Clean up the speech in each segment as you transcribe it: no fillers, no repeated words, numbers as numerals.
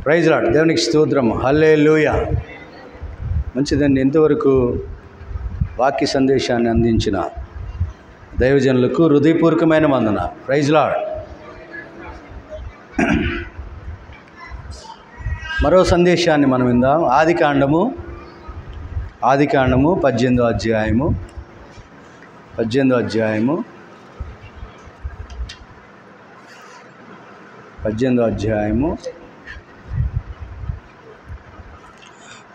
Praise lord. దేవునికి స్తోత్రం. హల్లెలూయా. మంచిదండి. ఇంతవరకు వాక్య సందేశాన్ని అందించిన దైవజనులకు హృదయపూర్వకమైన వందన. Praise lord. మరో సందేశాన్ని మనం విందాం. ఆదికాండము 18వ అధ్యాయము 18వ అధ్యాయము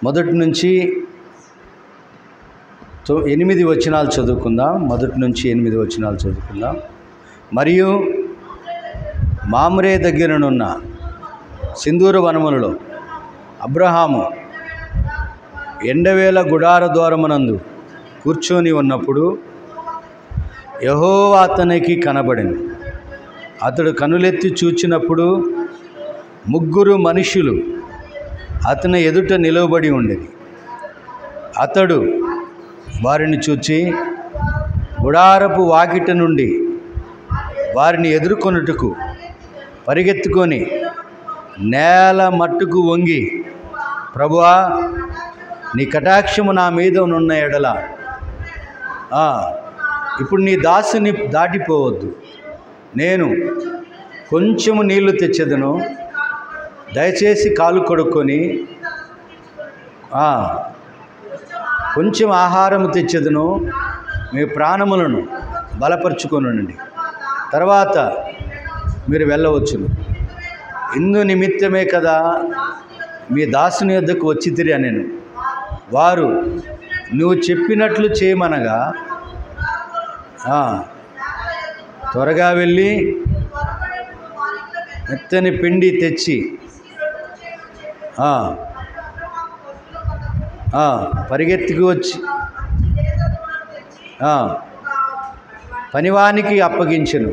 మొదటి నుంచి 8 వచనాలు చదువుకుందాం. మొదటి నుంచి 8 వచనాలు చదువుకుందాం. మరియు మామ్రే దగ్గరనున్న సింధూర వనములలో అబ్రహాము ఎండవేల గుడార ద్వారమునందు కూర్చొని ఉన్నప్పుడు యెహోవా అతనికి కనబడింది. అతడు కనులెత్తి చూచినప్పుడు 3 మనుషులు అతని ఎదుట నిలవబడి ఉండేది. అతడు వారిని చూచి గుడారపు వాకిట నుండి వారిని ఎదుర్కొనుటకు పరిగెత్తుకొని నేల మట్టుకు వంగి, ప్రభువా, నీ కటాక్షము నా మీద నున్న ఎడల ఇప్పుడు నీ దాసుని దాటిపోవద్దు. నేను కొంచెము నీళ్లు తెచ్చేదను, దయచేసి కాలు కడుక్కొని కొంచెం ఆహారము తెచ్చేదను, మీ ప్రాణములను బలపరుచుకొనండి, తర్వాత మీరు వెళ్ళవచ్చును. ఇందు నిమిత్తమే కదా మీ దాసుని యొద్దకు వచ్చితిరి అనెను. వారు, నువ్వు చెప్పినట్లు చేయమనగా త్వరగా వెళ్ళి మెత్తని పిండి తెచ్చి పరిగెత్తుకు వచ్చి పనివానికి అప్పగించెను.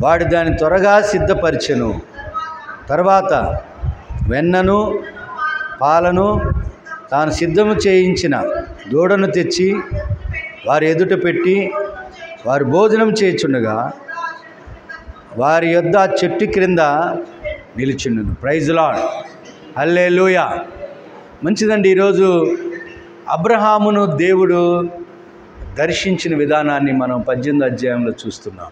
వాడు దాన్ని త్వరగా సిద్ధపరిచెను. తర్వాత వెన్నను పాలను తాను సిద్ధము చేయించిన దూడను తెచ్చి వారి ఎదుట పెట్టి వారు భోజనం చేయుచుండగా వారి యొద్ద చెట్టు క్రింద నిలిచిండును. Praise Lord. హల్లెలూయా. మంచిదండి. ఈరోజు అబ్రహామును దేవుడు దర్శించిన విధానాన్ని మనం 18వ అధ్యాయంలో చూస్తున్నాం.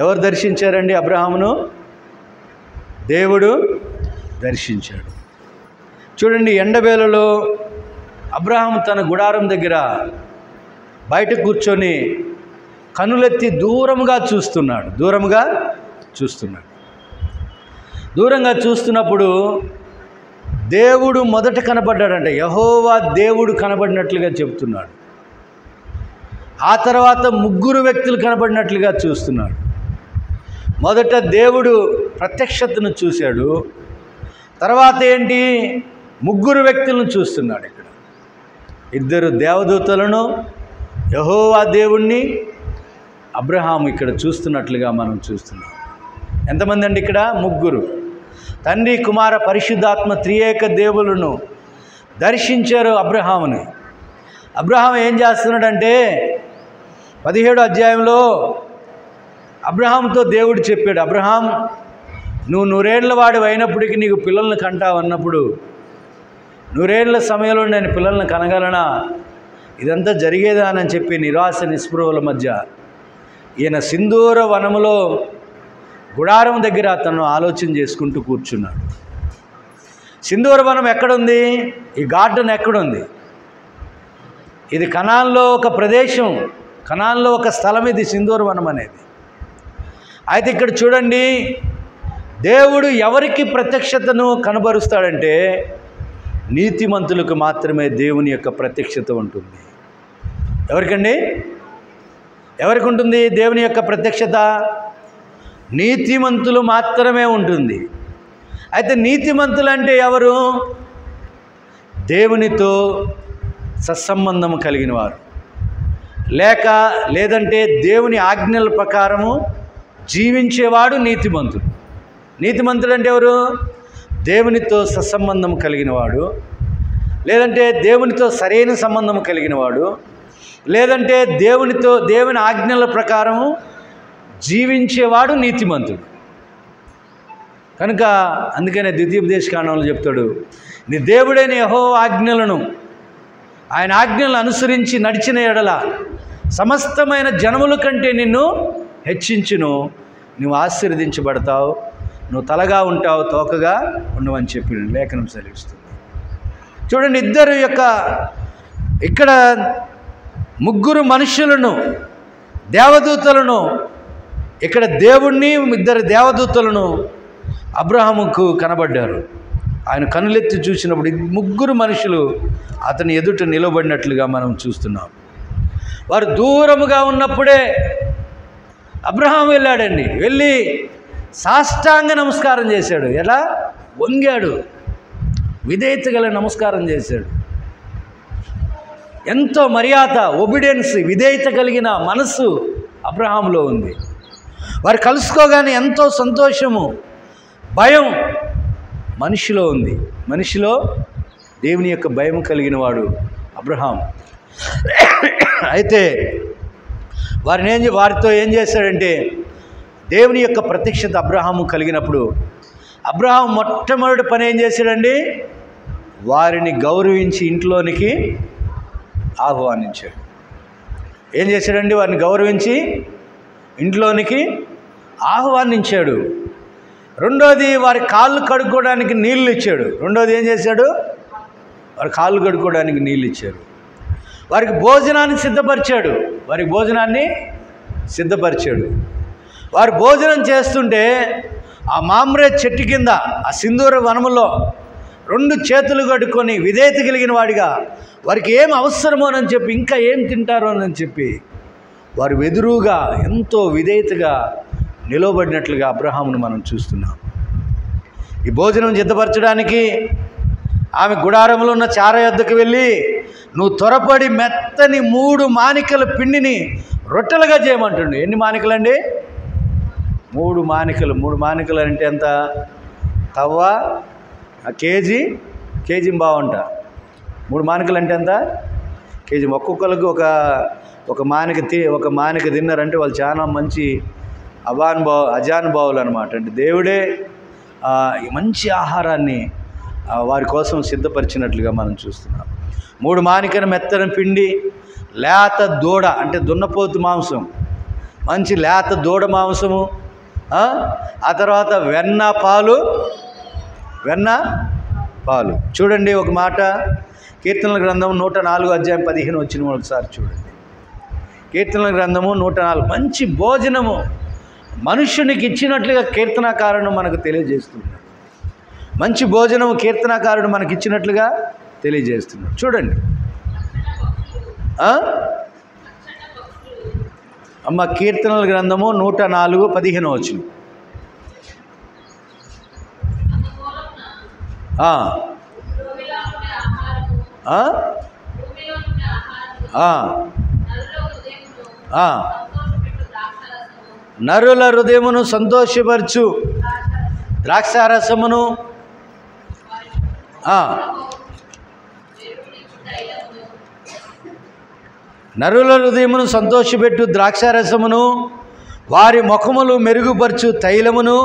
ఎవరు దర్శించారండి అబ్రహామును? దేవుడు దర్శించాడు. చూడండి, ఎండవేళలో అబ్రహాము తన గుడారం దగ్గర బయట కూర్చొని కనులెత్తి దూరంగా చూస్తున్నప్పుడు దేవుడు మొదట కనబడ్డాడంట. యెహోవా దేవుడు కనబడినట్లుగా చెప్తున్నాడు. ఆ తర్వాత 3 వ్యక్తులు కనబడినట్లుగా చూస్తున్నాడు. మొదట దేవుడు ప్రత్యక్షతను చూశాడు. తర్వాత ఏంటి? 3 వ్యక్తులను చూస్తున్నాడు. ఇక్కడ 2 దేవదూతలను, యెహోవా దేవుణ్ణి అబ్రహాము ఇక్కడ చూస్తున్నట్లుగా మనం చూస్తున్నాం. ఎంతమంది అండి ఇక్కడ? 3. తండ్రి, కుమార, పరిశుద్ధాత్మ త్రియేక దేవులను దర్శించారు అబ్రహాముని. అబ్రహాం ఏం చేస్తున్నాడంటే 17వ అధ్యాయంలో అబ్రహాంతో దేవుడు చెప్పాడు, అబ్రహాం, నువ్వు 100 ఏళ్ల వాడివి అయినప్పటికీ నీకు పిల్లల్ని కంటావు అన్నప్పుడు, 100 ఏళ్ల సమయంలో నేను పిల్లల్ని కనగలనా? ఇదంతా జరిగేదా అని చెప్పి నిరాశ నిస్పృహల మధ్య ఈయన సింధూర వనములో గుడారం దగ్గర అతను ఆలోచన చేసుకుంటూ కూర్చున్నాడు. సింధూర వనం ఎక్కడుంది? ఈ గార్డెన్ ఎక్కడుంది? ఇది కనాన్లో ఒక ప్రదేశం, కనాన్లో ఒక స్థలం ఇది సింధూర వనం అనేది. అయితే ఇక్కడ చూడండి, దేవుడు ఎవరికి ప్రత్యక్షతను కనబరుస్తాడంటే నీతిమంతులకు మాత్రమే దేవుని యొక్క ప్రత్యక్షత ఉంటుంది. ఎవరికండి? ఎవరికి ఉంటుంది దేవుని యొక్క ప్రత్యక్షత? నీతిమంతులు మాత్రమే ఉంటుంది. అయితే నీతిమంతులు అంటే ఎవరు? దేవునితో సత్సంబంధం కలిగిన వారు, లేదంటే దేవుని ఆజ్ఞల ప్రకారము జీవించేవాడు నీతిమంతుడు. నీతిమంతుడు అంటే ఎవరు? దేవునితో సత్సంబంధం కలిగినవాడు, లేదంటే దేవునితో సరైన సంబంధం కలిగినవాడు, లేదంటే దేవుని ఆజ్ఞల ప్రకారము జీవించేవాడు నీతిమంతుడు. కనుక అందుకనే ద్వితీయోపదేశకాండంలో చెప్తాడు, నీ దేవుడైన యెహోవా ఆజ్ఞలను, ఆయన ఆజ్ఞలను అనుసరించి నడిచిన ఎడల సమస్తమైన జనముల కంటే నిన్ను హెచ్చించును, నువ్వు ఆశీర్వదించబడతావు, నువ్వు తలగా ఉంటావు, తోకగా ఉండవని చెప్పి లేఖనం సెలవిస్తుంది. చూడండి, ఇద్దరు ఇక్కడ ముగ్గురు మనుషులను, దేవదూతలను, ఇక్కడ దేవుణ్ణి, ఇద్దరు దేవదూతలను అబ్రహాముకు కనబడ్డారు. ఆయన కనులెత్తి చూసినప్పుడు ముగ్గురు మనుషులు అతని ఎదుట నిలబడినట్లుగా మనం చూస్తున్నాం. వారు దూరముగా ఉన్నప్పుడే అబ్రహాం వెళ్ళాడండి. వెళ్ళి సాష్టాంగ నమస్కారం చేశాడు. ఎలా? వంగాడు, విధేయత గల నమస్కారం చేశాడు. ఎంతో మర్యాద, ఒబిడియన్స్, విధేయత కలిగిన మనసు అబ్రహాంలో ఉంది. వారు కలుసుకోగానే ఎంతో సంతోషము, భయం మనిషిలో ఉంది. మనిషిలో దేవుని యొక్క భయం కలిగిన వాడు అబ్రహాం. అయితే వారితో ఏం చేశాడంటే, దేవుని యొక్క ప్రత్యక్షత అబ్రహాము కలిగినప్పుడు అబ్రహాం మొట్టమొదటి పని ఏం చేశాడండి? వారిని గౌరవించి ఇంట్లోనికి ఆహ్వానించాడు. ఏం చేశాడండి? వారిని గౌరవించి ఇంట్లోనికి ఆహ్వానించాడు. రెండోది, వారి కాళ్ళు కడుక్కోవడానికి నీళ్ళు ఇచ్చాడు. రెండోది ఏం చేశాడు? వారి కాళ్ళు కడుక్కోవడానికి నీళ్ళు ఇచ్చాడు. వారికి భోజనాన్ని సిద్ధపరిచాడు. వారు భోజనం చేస్తుంటే ఆ మామ్రే చెట్టు కింద, ఆ సింధూర వనములో రెండు చేతులు కడుక్కొని విధేయత కలిగిన వాడిగా వారికి ఏం అవసరమోనని చెప్పి, ఇంకా ఏం తింటారోనని చెప్పి వారు వెదురుగా ఎంతో విధేయతగా నిలవబడినట్లుగా అబ్రహామును మనం చూస్తున్నాం. ఈ భోజనం సిద్ధపరచడానికి ఆమె గుడారంలో ఉన్న చార యొద్దకు వెళ్ళి, నువ్వు త్వరపడి మెత్తని 3 మానికల పిండిని రొట్టెలుగా చేయమంటుండు. ఎన్ని మానికలండి? 3 మానికలు. 3 మానికలు అంటే ఎంత? తవ్వ కేజీ బావంట. 3 మానికలు అంటే ఎంత? కేజీ. ఒక్కొక్కరికి ఒక మానిక తిన్నారంటే వాళ్ళు చాలా మంచి అజానుభావులు అనమాట. అంటే దేవుడే మంచి ఆహారాన్ని వారి కోసం సిద్ధపరిచినట్లుగా మనం చూస్తున్నాం. 3 మానికల మెత్తని పిండి, లేత దూడ అంటే దున్నపోతు మాంసం, మంచి లేత దూడ మాంసము, ఆ తర్వాత వెన్న పాలు. చూడండి ఒక మాట, కీర్తనల గ్రంథం 104 అధ్యాయం 15 వచ్చిన ఒకసారి చూడండి. కీర్తనల గ్రంథము 104. మంచి భోజనము మనుష్యునికి ఇచ్చినట్లుగా కీర్తనాకారుడు మనకు తెలియజేస్తున్నాడు. మంచి భోజనము కీర్తనాకారుడు మనకి ఇచ్చినట్లుగా తెలియజేస్తున్నాడు. చూడండి అమ్మ, కీర్తనల గ్రంథము 104 15 వచ్చింది. నరుల హృదయమును సంతోషపరచు ద్రాక్షారసమును, నరుల హృదయమును సంతోషపెట్టు ద్రాక్షారసమును, వారి ముఖములు మెరుగుపరచు తైలమును,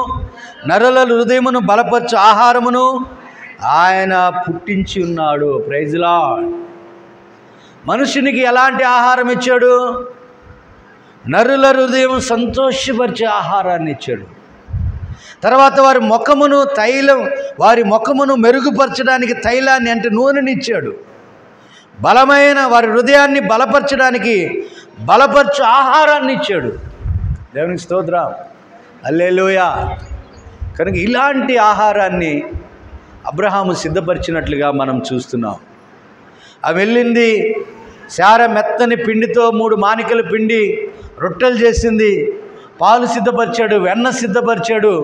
నరుల హృదయమును బలపరచు ఆహారమును ఆయన పుట్టించి ఉన్నాడు. Praise Lord. మనుషునికి ఎలాంటి ఆహారం ఇచ్చాడు? నరుల హృదయం సంతోషపరిచే ఆహారాన్ని ఇచ్చాడు. తర్వాత వారి ముఖమును మెరుగుపరచడానికి తైలాన్ని అంటే నూనెని ఇచ్చాడు. బలమైన వారి హృదయాన్ని బలపరచడానికి బలపరచు ఆహారాన్ని ఇచ్చాడు. దేవునికి స్తోత్రం, హల్లెలూయా. కనుక ఇలాంటి ఆహారాన్ని అబ్రహాము సిద్ధపరిచినట్లుగా మనం చూస్తున్నాం. ఆమె వెళ్ళింది, శార మెత్తని పిండితో 3 మానికల పిండి రొట్టెలు చేసింది, పాలు సిద్ధపరిచాడు, వెన్న సిద్ధపరిచాడు,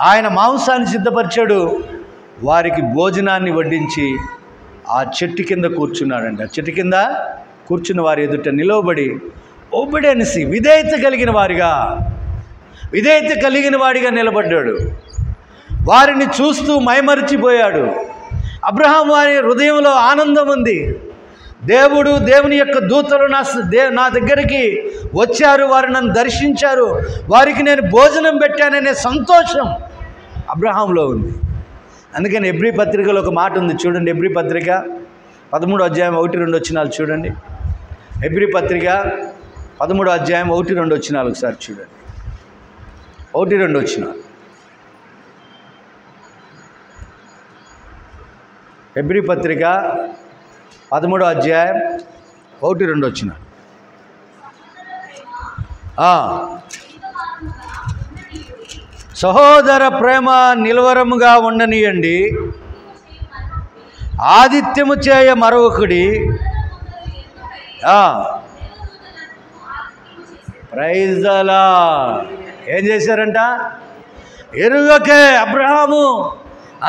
ఆయన మాంసాన్ని సిద్ధపరిచాడు. వారికి భోజనాన్ని వడ్డించి ఆ చెట్టు కింద కూర్చున్నాడండి. ఆ చెట్టు కింద కూర్చున్న వారి ఎదుట నిలవబడి ఒబిడియన్స్, విధేయత కలిగిన వాడిగా నిలబడ్డాడు. వారిని చూస్తూ మైమరిచిపోయాడు. అబ్రహాం వారి హృదయంలో ఆనందం ఉంది. దేవుని యొక్క దూతలు నా దగ్గరికి వచ్చారు, వారు నన్ను దర్శించారు, వారికి నేను భోజనం పెట్టాననే సంతోషం అబ్రహాంలో ఉంది. అందుకని ఎబ్రీ పత్రికలో ఒక మాట ఉంది చూడండి. ఎబ్రీ పత్రిక 13వ అధ్యాయం 1-2 వచనాలు చూడండి. ఎబ్రీ పత్రిక 13వ అధ్యాయం 1-2 వచనాలు ఒకసారి చూడండి. 1-2 వచనాలు. ఎబ్రీ పత్రిక 13వ అధ్యాయం 1-2 వచనాలు. సహోదర ప్రేమ నిలవరముగా ఉండనియండి, ఆదిత్యము చేయ మరొకడి. Praise the lord. ఏం చేశారంట? ఎరుగకే అబ్రహాము,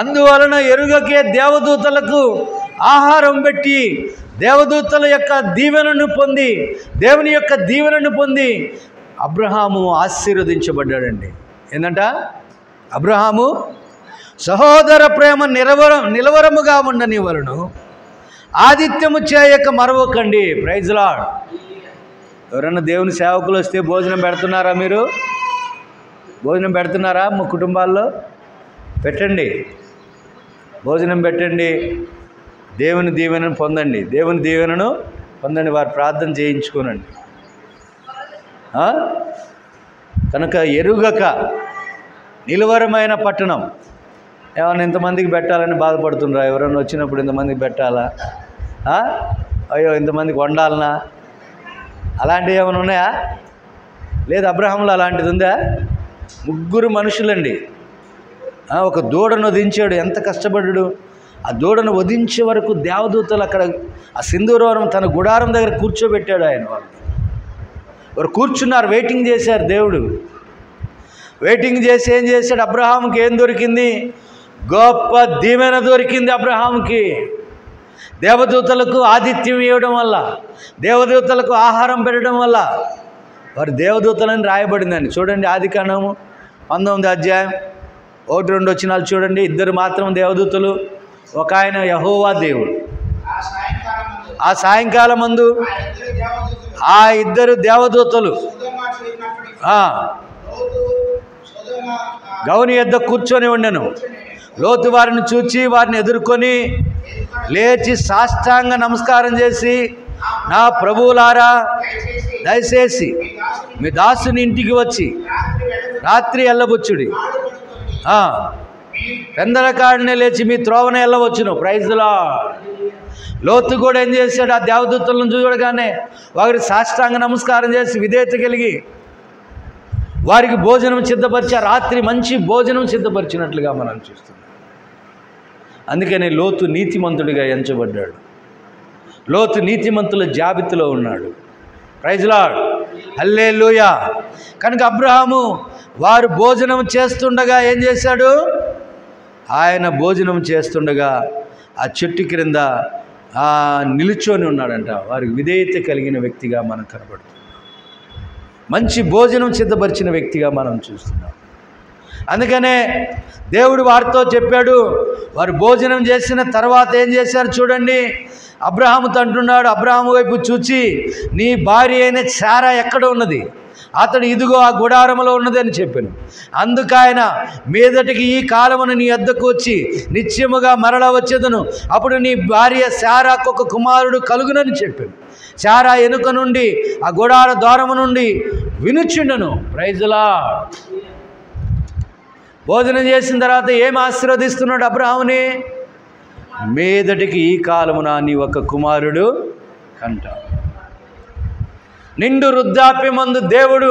అందువలన ఎరుగకే దేవదూతలకు ఆహారం పెట్టి దేవదూతల యొక్క దీవెనను పొంది, దేవుని యొక్క దీవెనను పొంది అబ్రహాము ఆశీర్వదించబడ్డాడండి. ఏంటంట? అబ్రహాము సహోదర ప్రేమ నిలవరముగా ఉండనివ్వలను, ఆదిత్యము చేయక మరవకండి. Praise lord. ఎవరన్నా దేవుని సేవకులు వస్తే భోజనం పెడుతున్నారా? మీరు భోజనం పెడుతున్నారా? మా కుటుంబాల్లో పెట్టండి, భోజనం పెట్టండి, దేవుని దీవెనను పొందండి, దేవుని దీవెనను పొందండి, వారు ప్రార్థన చేయించుకోనండి. కనుక ఎరుగక నిలువరమైన పట్టణం. ఏమన్నా ఇంతమందికి పెట్టాలని బాధపడుతుండ్రా? ఎవరన్నా వచ్చినప్పుడు ఇంతమందికి పెట్టాలా? అయ్యో ఇంతమందికి వండాలనా? అలాంటివి ఏమైనా ఉన్నాయా? లేదు. అబ్రహాంలో అలాంటిది ఉందా? 3 మనుషులండి. ఒక దూడను వధించాడు. ఎంత కష్టపడ్డాడు! ఆ దూడను వధించే వరకు దేవదూతలు అక్కడ ఆ సింధూరవరం తన గుడారం దగ్గర కూర్చోబెట్టాడు ఆయన. వారు కూర్చున్నారు, వెయిటింగ్ చేశారు. దేవుడు వెయిటింగ్ చేసి ఏం చేశాడు? అబ్రహాంకి ఏం దొరికింది? గొప్ప దీవెన దొరికింది అబ్రహాంకి. దేవదూతలకు ఆతిథ్యం ఇవ్వడం వల్ల, దేవదూతలకు ఆహారం పెట్టడం వల్ల వారు దేవదూతలని రాయబడిందండి. చూడండి ఆదికాండము 19వ అధ్యాయం 1-2 వచనాలు చూడండి. 2 మాత్రం దేవదూతలు, ఒక ఆయన యెహోవా దేవుడు. ఆ సాయంకాలం మందు ఆ 2 దేవదూతలు గౌని యొద్ద కూర్చొని ఉండెను. లోతు వారిని చూచి వారిని ఎదుర్కొని లేచి సాష్టాంగ నమస్కారం చేసి, నా ప్రభువులారా, దయచేసి మీ దాసుని ఇంటికి వచ్చి రాత్రి ఎల్లబుచ్చుడి, పెందలకాడనే లేచి మీ త్రోవన వెళ్ళవచ్చును. Praise the Lord. లోతు కూడా ఏం చేశాడు? ఆ దేవదూతలను చూడగానే వారికి సాష్టాంగ నమస్కారం చేసి విధేయత కలిగి వారికి భోజనం సిద్ధపరిచి, రాత్రి మంచి భోజనం సిద్ధపరిచినట్లుగా మనం చూస్తున్నాం. అందుకని లోతు నీతిమంతుడిగా ఎంచబడ్డాడు. లోతు నీతిమంతుల జాబితాలో ఉన్నాడు. Praise Lord. హల్లెలూయా. కనుక అబ్రహాము వారు భోజనం చేస్తుండగా ఏం చేశాడు? ఆయన భోజనం చేస్తుండగా ఆ చెట్టు క్రింద నిలుచొని ఉన్నాడంట. వారికి విధేయత కలిగిన వ్యక్తిగా మనం కనబడుతుంది. మంచి భోజనం సిద్ధపరిచిన వ్యక్తిగా మనం చూస్తున్నాం. అందుకనే దేవుడు వారితో చెప్పాడు. వారు భోజనం చేసిన తర్వాత ఏం చేశారు చూడండి. అబ్రహాముతో అంటున్నాడు, అబ్రహాము వైపు చూచి, నీ భార్య అయిన శారా ఎక్కడ ఉన్నది? అతడు ఇదిగో ఆ గుడారములో ఉన్నది అని చెప్పాను. అందుకైన మీదటికి ఈ కాలమును నీ వద్దకు వచ్చి నిత్యముగా మరల వచ్చేదను. అప్పుడు నీ భార్య శారాకు ఒక కుమారుడు కలుగునని చెప్పాను. శారా ఎనుక నుండి ఆ గుడార ద్వారము నుండి వినుచుండెను. Praise the lord. భోజనం చేసిన తర్వాత ఏం ఆశీర్వదిస్తున్నాడు అబ్రహాముని? మీదటికి ఈ కాలమున నీ ఒక కుమారుడు కంట. నిండు వృద్ధాప్యమందు దేవుడు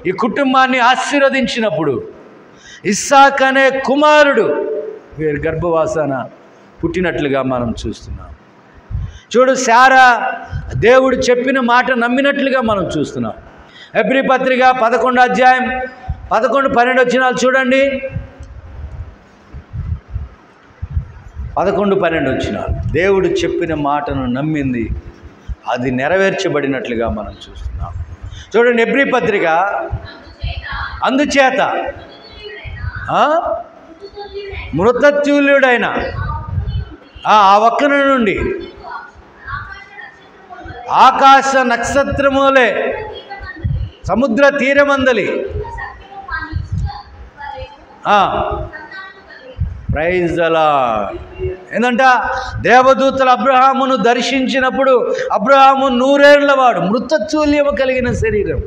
ఈ కుటుంబాన్ని ఆశీర్వదించినప్పుడు ఇస్సాకు అనే కుమారుడు వీరి గర్భవాసాన పుట్టినట్లుగా మనం చూస్తున్నాం. చూడు, శారా దేవుడు చెప్పిన మాట నమ్మినట్లుగా మనం చూస్తున్నాం. హెబ్రీ పత్రిక 11వ అధ్యాయం 11-12 వచనాలు చూడండి. 11-12 వచనాలు. దేవుడు చెప్పిన మాటను నమ్మింది, అది నెరవేర్చబడినట్లుగా మనం చూస్తున్నాం. చూడండి హెబ్రీ పత్రిక. అందుచేత మృతతుల్యుడైన ఆ ఒక్కన నుండి ఆకాశ నక్షత్రములే సముద్ర తీరమందలి ప్రైజ్ ద లార్డ్. ఏంటంట, దేవదూతలు అబ్రహామును దర్శించినప్పుడు అబ్రహాము 100 ఏళ్ల వాడు, మృతతుల్యము కలిగిన శరీరం,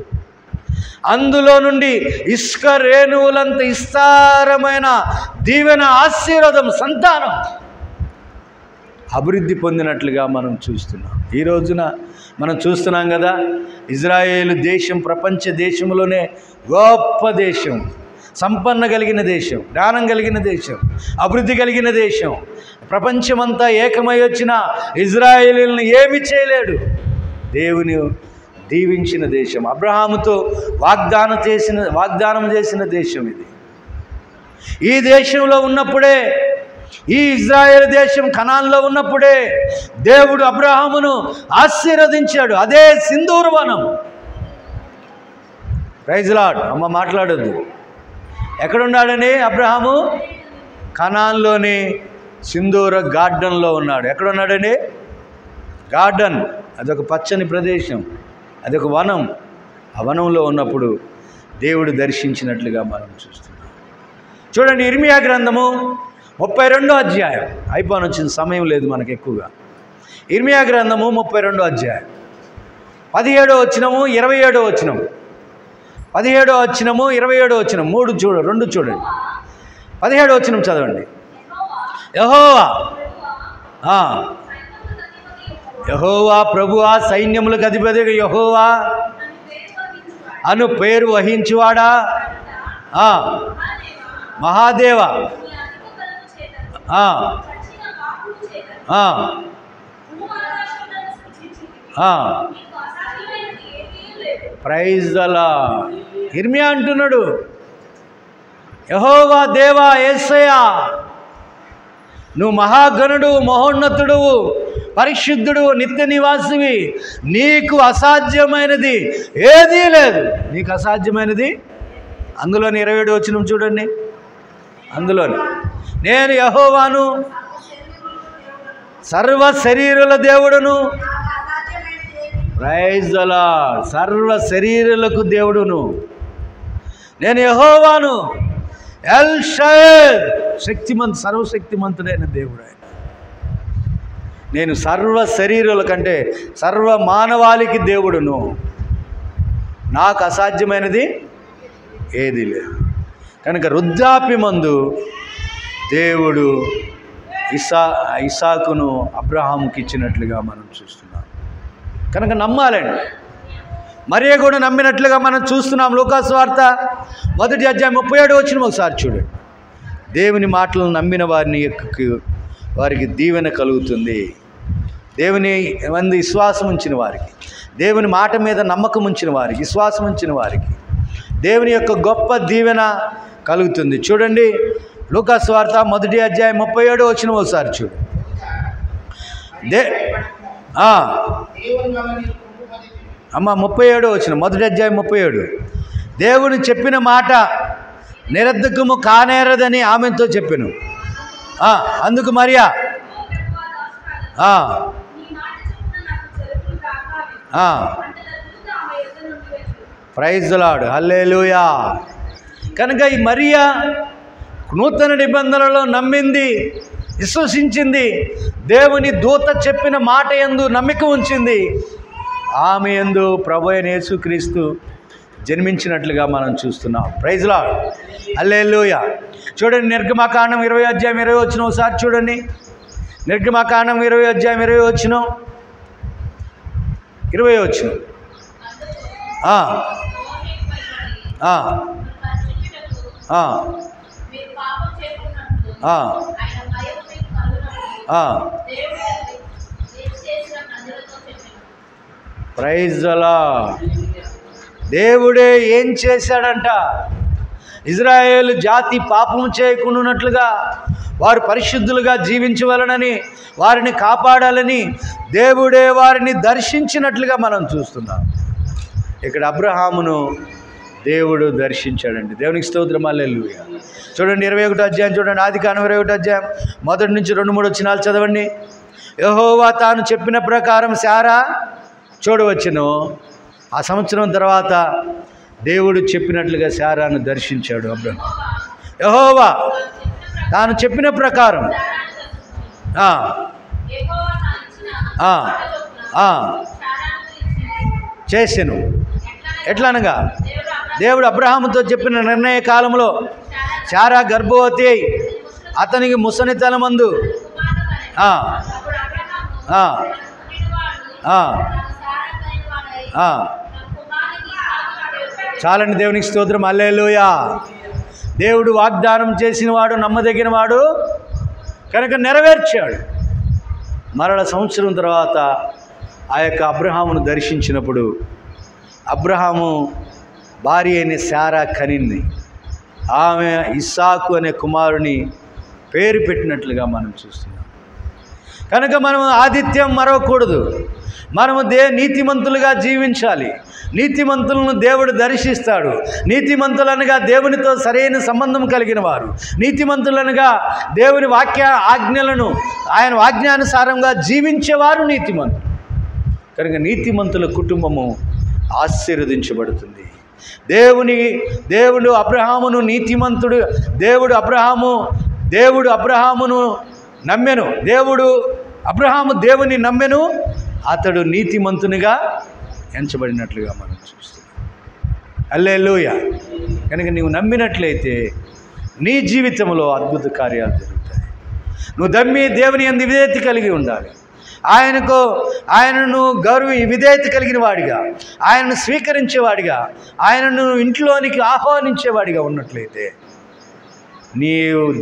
అందులో నుండి ఇసుక రేణువులంత విస్తారమైన దీవెన, ఆశీర్వాదం, సంతానం అభివృద్ధి పొందినట్లుగా మనం చూస్తున్నాం. ఈ రోజున మనం చూస్తున్నాం కదా, ఇజ్రాయేలు దేశం ప్రపంచ దేశంలోనే గొప్ప దేశం, సంపన్న కలిగిన దేశం, జ్ఞానం కలిగిన దేశం, అభివృద్ధి కలిగిన దేశం. ప్రపంచమంతా ఏకమై వచ్చిన ఇజ్రాయేలులను ఏమి చేయలేడు. దేవుని దీవించిన దేశం, అబ్రహాముతో వాగ్దానం చేసిన దేశం ఇది. ఈ దేశంలో ఉన్నప్పుడే, ఈ ఇజ్రాయేల్ దేశం కనాన్లో ఉన్నప్పుడే దేవుడు అబ్రహామును ఆశీర్వదించాడు. అదే సింధూర వనం. Praise lord. అమ్మ మాట్లాడొద్దు. ఎక్కడున్నాడని అబ్రహాము? కనాన్లోని సింధూర గార్డెన్లో ఉన్నాడు. ఎక్కడున్నాడని? గార్డెన్, అదొక పచ్చని ప్రదేశం, అదొక వనం. ఆ వనంలో ఉన్నప్పుడు దేవుడు దర్శించినట్లుగా మనం చూస్తున్నాం. చూడండి, ఇర్మియా గ్రంథము 32వ అధ్యాయం. అయిపోని వచ్చిన సమయం లేదు మనకు ఎక్కువగా. ఇర్మియా గ్రంథము 32వ అధ్యాయం 17వ వచనము 27వ వచనం. 17వ వచనము 27వ వచనం, 2 చూడండి. 17వ వచనం చదవండి. యెహోవా, యెహోవా ప్రభువా, సైన్యములకు అధిపతి యెహోవా అను పేరు వహించువాడా, మహాదేవ, ప్రైజ్ ద లార్డ్. ఇర్మియా అంటున్నాడు, యెహోవా దేవా, యేసయ్యా, నువ్వు మహాగణుడు, మహోన్నతుడు, పరిశుద్ధుడు, నిత్య నివాసివి, నీకు అసాధ్యమైనది ఏదీ లేదు. నీకు అసాధ్యమైనది, అందులోని 27వ వచనం చూడండి. అందులోని, నేను యెహోవాను, సర్వ శరీరుల దేవుడును. Praise the Lord. సర్వ శరీరులకు దేవుడును నేను యెహోవాను. ఎల్ షాదై, సర్వశక్తిమంతుడైన దేవుడు ఆయన. నేను సర్వ శరీరుల కంటే సర్వ మానవాళికి దేవుడును. నాకు అసాధ్యమైనది ఏది లేదు. కనుక వృద్ధాప్యమందు దేవుడు ఇసాకును అబ్రహాముకి ఇచ్చినట్లుగా మనం చూస్తున్నాం. కనుక నమ్మాలండి. మరియ కూడా నమ్మినట్లుగా మనం చూస్తున్నాం. లూకాసు వార్త 1వ అధ్యాయం 37వ వచనం ఒకసారి చూడండి. దేవుని మాటలను నమ్మిన వారికి దీవెన కలుగుతుంది. దేవుని మంది విశ్వాసం ఉంచిన వారికి, దేవుని మాట మీద నమ్మకం ఉంచిన వారికి, విశ్వాసం ఉంచిన వారికి దేవుని యొక్క గొప్ప దీవెన కలుగుతుంది. చూడండి, లూకాసు వార్త 1వ అధ్యాయం 37వ వచనం ఒకసారి చూడు. అమ్మ 37వ వచనం, 1వ అధ్యాయం 37. దేవుని చెప్పిన మాట నిరర్ధకము కానేరదని ఆమెతో చెప్పెను. అందుకు Mariya, praise the lord, hallelujah. కనుక ఈ మరియా నూతన నిబంధనలో నమ్మింది, విశ్వసించింది, దేవుని దూత చెప్పిన మాట యందు నమ్మిక ఉంచింది. ఆమె యందు ప్రభువైన యేసుక్రీస్తు జన్మించినట్లుగా మనం చూస్తున్నాం. ప్రైజ్ ది లార్డ్, హల్లెలూయా. చూడండి, నిర్గమకాండం 20వ అధ్యాయం 20వ వచనం ఒకసారి చూడండి. నిర్గమకాండం 20వ అధ్యాయం 20వ వచనం, 20వ వచనం. Praise the lord. దేవుడే ఏం చేశాడంట? ఇజ్రాయేలు జాతి పాపము చేయకుండానట్లుగా, వారు పరిశుద్ధులుగా జీవించవలనని, వారిని కాపాడాలని దేవుడే వారిని దర్శించినట్లుగా మనం చూస్తున్నాం. ఇక్కడ అబ్రహామును దేవుడు దర్శించాడండి. దేవునికి స్తోత్రం, హల్లెలూయా. చూడండి, 21వ అధ్యాయం చూడండి. ఆదికాండం 21వ అధ్యాయం 1 నుంచి 2-3 వచనాలు చదవండి. యెహోవా తాను చెప్పిన ప్రకారం శారా చూడవచ్చును. ఆ సంవత్సరం తర్వాత దేవుడు చెప్పినట్లుగా శారాను దర్శించాడు అబ్రహాము. యెహోవా తాను చెప్పిన ప్రకారం చేసెను. ఎట్లనగా దేవుడు అబ్రహాముతో చెప్పిన నిర్ణయ కాలంలో శారా గర్భవతి అయి అతనికి ముసలితనమందు చాలండి. దేవునికి స్తోత్రం. హల్లెలూయా. దేవుడు వాగ్దానం చేసినవాడు నమ్మదగినవాడు కనుక నెరవేర్చాడు. మరల సంవత్సరం తర్వాత ఆ యొక్క అబ్రహామును దర్శించినప్పుడు అబ్రహాము భార్య అయిన శారా కనింది. ఆమె ఇస్సాకు అనే కుమారుని పేరు పెట్టినట్లుగా మనం చూస్తున్నాం. కనుక మనం ఆతిథ్యం మరవకూడదు. మనము నీతిమంతులుగా జీవించాలి. నీతిమంతులను దేవుడు దర్శిస్తాడు. నీతిమంతులనగా దేవునితో సరైన సంబంధం కలిగిన వారు, నీతిమంతులనగా దేవుని ఆజ్ఞలను ఆయన ఆజ్ఞానుసారంగా జీవించేవారు నీతిమంతులు. కనుక నీతిమంతుల కుటుంబము ఆశీర్వదించబడుతుంది. దేవుడు అబ్రహామును నీతిమంతుడు. దేవుడు అబ్రహామును నమ్మెను. అబ్రహాము దేవుని నమ్మెను, అతడు నీతిమంతునిగా ఎంచబడినట్లుగా మనం చూస్తున్నాం. హల్లెలూయా. కనుక నీవు నమ్మినట్లయితే నీ జీవితంలో అద్భుత కార్యాలు జరుగుతాయి. నువ్వు నమ్మి దేవుని యందు విధేయత కలిగి ఉండాలి. ఆయనను విధేయత కలిగిన వాడిగా, ఆయనను స్వీకరించేవాడిగా, ఆయనను ఇంట్లోనికి ఆహ్వానించేవాడిగా ఉన్నట్లయితే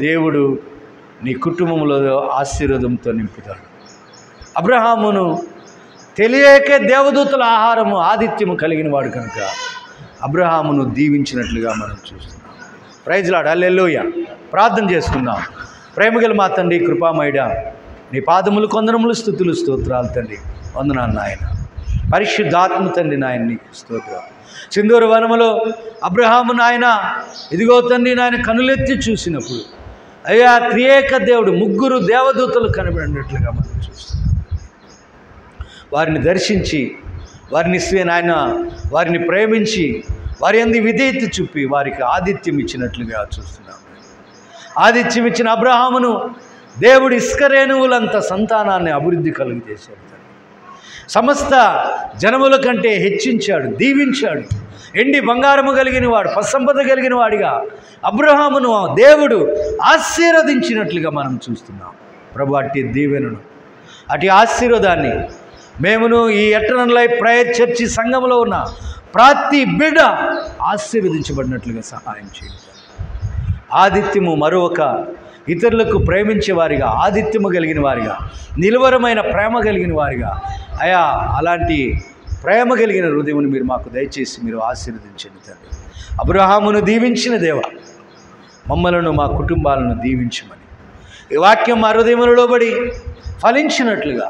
దేవుడు నీ కుటుంబంలో ఆశీర్వాదంతో నింపుతాడు. అబ్రహామును తెలియకే దేవదూతల ఆతిథ్యము కలిగిన వాడు కనుక అబ్రహామును దీవించినట్లుగా మనం చూస్తున్నాం. Praise Lord. హల్లెలూయా. ప్రార్థన చేసుకుందాం. ప్రేమగల మా తండ్రి, కృపామయుడా, నీ పాదములు కొందరములు స్తుతులు స్తోత్రాలు తండ్రి. వందనాలు నాయన. పరిశుద్ధాత్మ తండ్రి నాయన నీకు స్తోత్రం. సింధూర వనములో అబ్రహాము నాయన ఇదిగో తండ్రి నాయన కనులెత్తి చూసినప్పుడు అయ్యా త్రియేక దేవుడు 3 దేవదూతలు కనబడినట్లుగా మనం చూస్తున్నాం. వారిని దర్శించి వారిని ప్రేమించి వారి యందు విధేయత చూపి వారికి ఆతిథ్యం ఇచ్చినట్లుగా చూస్తున్నాం. ఆతిథ్యం ఇచ్చిన అబ్రహామును దేవుడు ఇస్కరేణువులంత సంతానాన్ని అభివృద్ధి కలుగజేశాడు. సమస్త జనముల కంటే హెచ్చించాడు, దీవించాడు. ఎండి బంగారము కలిగిన వాడు, పసంపద కలిగిన వాడిగా అబ్రహామును దేవుడు ఆశీర్వదించినట్లుగా మనం చూస్తున్నాం. ప్రభు అట్టి దీవెనను, అటు ఆశీర్వాదాన్ని మేమును ఈ ఎటర్నల్ లైఫ్ ప్రేయర్ చర్చి సంఘంలో ఉన్న ప్రతి బిడ్డ ఆశీర్వదించబడినట్లుగా సహాయం చేయండి. ఆదిత్యము మరొక ఇతరులకు ప్రేమించేవారిగా, ఆదిత్యము కలిగిన వారిగా, నిలువరమైన ప్రేమ కలిగిన వారిగా అయా అలాంటి ప్రేమ కలిగిన హృదయమును మీరు మాకు దయచేసి మీరు ఆశీర్వదించండి తండ్రి. అబ్రహామును దీవించిన దేవ మమ్మలను మా కుటుంబాలను దీవించమని ఈ వాక్యం మా హృదయములలో పడి ఫలించినట్లుగా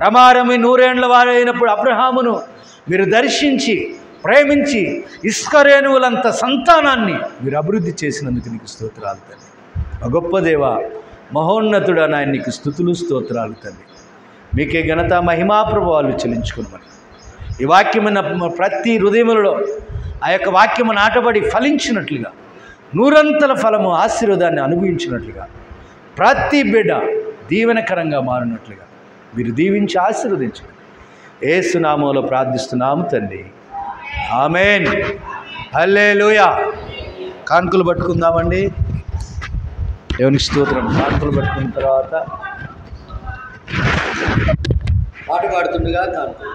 రమారమి 100 ఏండ్ల వారైనప్పుడు అబ్రహామును మీరు దర్శించి ప్రేమించి ఇస్కరేణువులంత సంతానాన్ని మీరు అభివృద్ధి చేసినందుకు నీకు స్తోత్రాలు తండ్రి. మా గొప్ప దేవ మహోన్నతుడా నాయన నీకు స్తుతులు స్తోత్రాలు తండ్రి. మీకే ఘనత మహిమా ప్రభావాలు చెల్లించుకున్నామని ఈ వాక్యమైన ప్రతి హృదయములలో ఆ యొక్క వాక్యము నాటబడి ఫలించినట్లుగా 100 ఫలము ఆశీర్వాదాన్ని అనుభవించినట్లుగా ప్రతి బిడ్డ దీవెనకరంగా మారినట్లుగా మీరు దీవించి ఆశీర్వదించండి. యేసు నామములో ప్రార్థిస్తున్నాము తండ్రి. ఆమేన్. హల్లెలూయా. కానుకలు పట్టుకుందామండి. దేవునికి స్తోత్రం. కానుకలు పట్టుకున్న తర్వాత పాట పాడుతుండగా కానుకలు